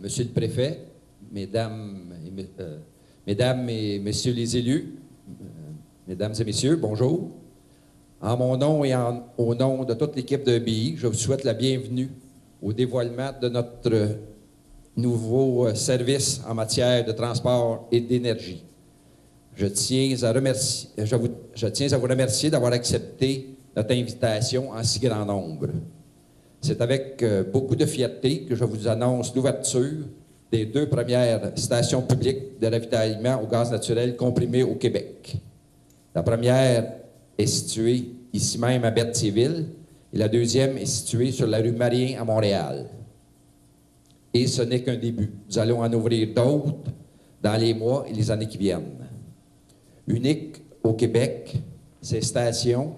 Monsieur le Préfet, Mesdames et Messieurs les élus, Mesdames et Messieurs, bonjour. En mon nom et au nom de toute l'équipe de EBI, je vous souhaite la bienvenue au dévoilement de notre nouveau service en matière de transport et d'énergie. Je tiens à vous remercier d'avoir accepté notre invitation en si grand nombre. C'est avec beaucoup de fierté que je vous annonce l'ouverture des 2 premières stations publiques de ravitaillement au gaz naturel comprimé au Québec. La première est située ici même à Berthierville et la deuxième est située sur la rue Marien à Montréal. Et ce n'est qu'un début. Nous allons en ouvrir d'autres dans les mois et les années qui viennent. Uniques au Québec, ces stations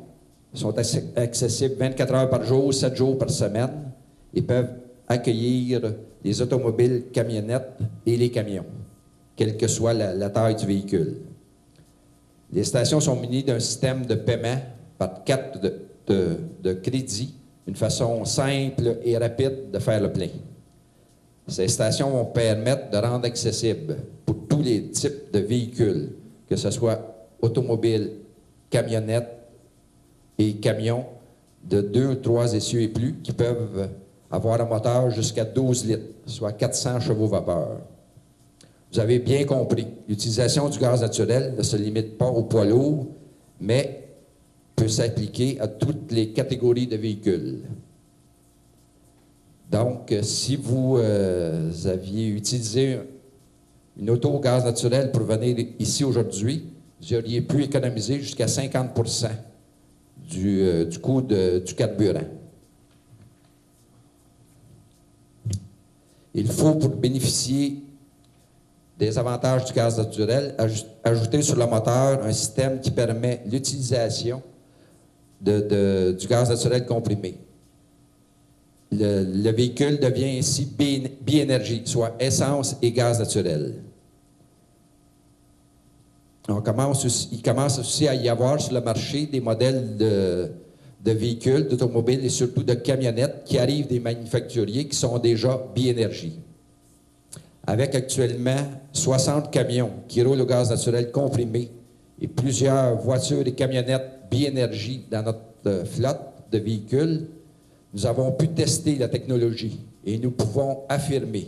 sont accessibles 24 heures par jour, 7 jours par semaine et peuvent accueillir les automobiles, camionnettes et les camions, quelle que soit la taille du véhicule. Les stations sont munies d'un système de paiement par carte de crédit, une façon simple et rapide de faire le plein. Ces stations vont permettre de rendre accessible pour tous les types de véhicules, que ce soit automobiles, camionnettes et camions de 2 ou 3 essieux et plus qui peuvent avoir un moteur jusqu'à 12 litres, soit 400 chevaux vapeur. Vous avez bien compris, l'utilisation du gaz naturel ne se limite pas aux poids lourds, mais peut s'appliquer à toutes les catégories de véhicules. Donc, si vous aviez utilisé une auto au gaz naturel pour venir ici aujourd'hui, vous auriez pu économiser jusqu'à 50% du coût du carburant. Il faut, pour bénéficier des avantages du gaz naturel, ajouter sur le moteur un système qui permet l'utilisation du gaz naturel comprimé. Le véhicule devient ainsi bi-énergie, soit essence et gaz naturel. Il commence aussi à y avoir sur le marché des modèles de véhicules, d'automobiles et surtout de camionnettes qui arrivent des manufacturiers qui sont déjà bi-énergie. Avec actuellement 60 camions qui roulent au gaz naturel comprimé et plusieurs voitures et camionnettes bi-énergie dans notre flotte de véhicules, nous avons pu tester la technologie et nous pouvons affirmer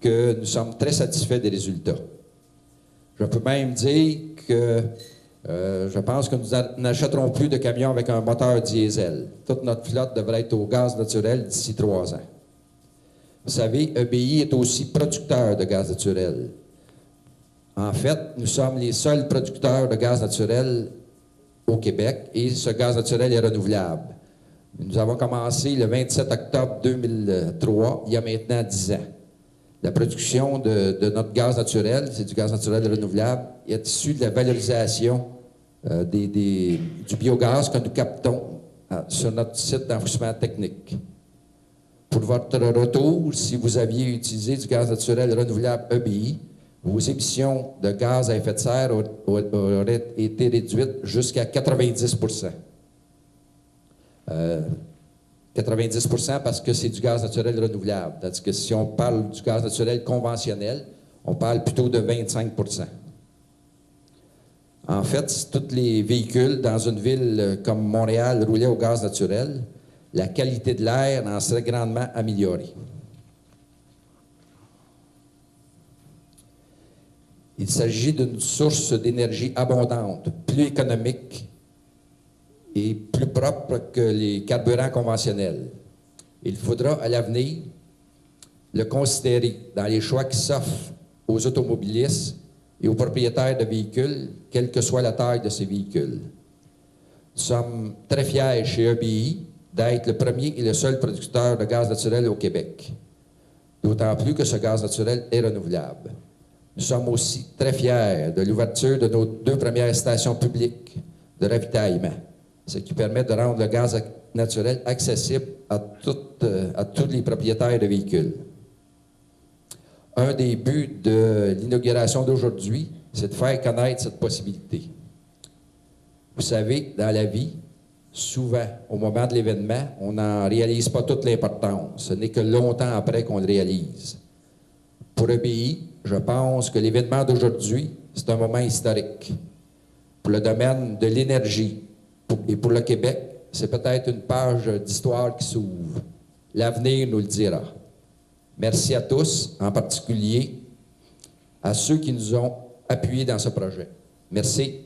que nous sommes très satisfaits des résultats. Je peux même dire que je pense que nous n'achèterons plus de camions avec un moteur diesel. Toute notre flotte devrait être au gaz naturel d'ici 3 ans. Vous savez, EBI est aussi producteur de gaz naturel. En fait, nous sommes les seuls producteurs de gaz naturel au Québec et ce gaz naturel est renouvelable. Nous avons commencé le 27 octobre 2003, il y a maintenant 10 ans. La production de notre gaz naturel, c'est du gaz naturel renouvelable, est issue de la valorisation du biogaz que nous captons sur notre site d'enfouissement technique. Pour votre retour, si vous aviez utilisé du gaz naturel renouvelable EBI, vos émissions de gaz à effet de serre auraient été réduites jusqu'à 90%. 90% parce que c'est du gaz naturel renouvelable. Tandis que si on parle du gaz naturel conventionnel, on parle plutôt de 25%. En fait, si tous les véhicules dans une ville comme Montréal roulaient au gaz naturel, la qualité de l'air en serait grandement améliorée. Il s'agit d'une source d'énergie abondante, plus économique et plus propre que les carburants conventionnels. Il faudra à l'avenir le considérer dans les choix qui s'offrent aux automobilistes et aux propriétaires de véhicules, quelle que soit la taille de ces véhicules. Nous sommes très fiers chez EBI d'être le premier et le seul producteur de gaz naturel au Québec, d'autant plus que ce gaz naturel est renouvelable. Nous sommes aussi très fiers de l'ouverture de nos 2 premières stations publiques de ravitaillement, ce qui permet de rendre le gaz naturel accessible à tous les propriétaires de véhicules. Un des buts de l'inauguration d'aujourd'hui, c'est de faire connaître cette possibilité. Vous savez, dans la vie, souvent, au moment de l'événement, on n'en réalise pas toute l'importance. Ce n'est que longtemps après qu'on le réalise. Pour EBI, je pense que l'événement d'aujourd'hui, c'est un moment historique. Pour le domaine de l'énergie et pour le Québec, c'est peut-être une page d'histoire qui s'ouvre. L'avenir nous le dira. Merci à tous, en particulier à ceux qui nous ont appuyés dans ce projet. Merci.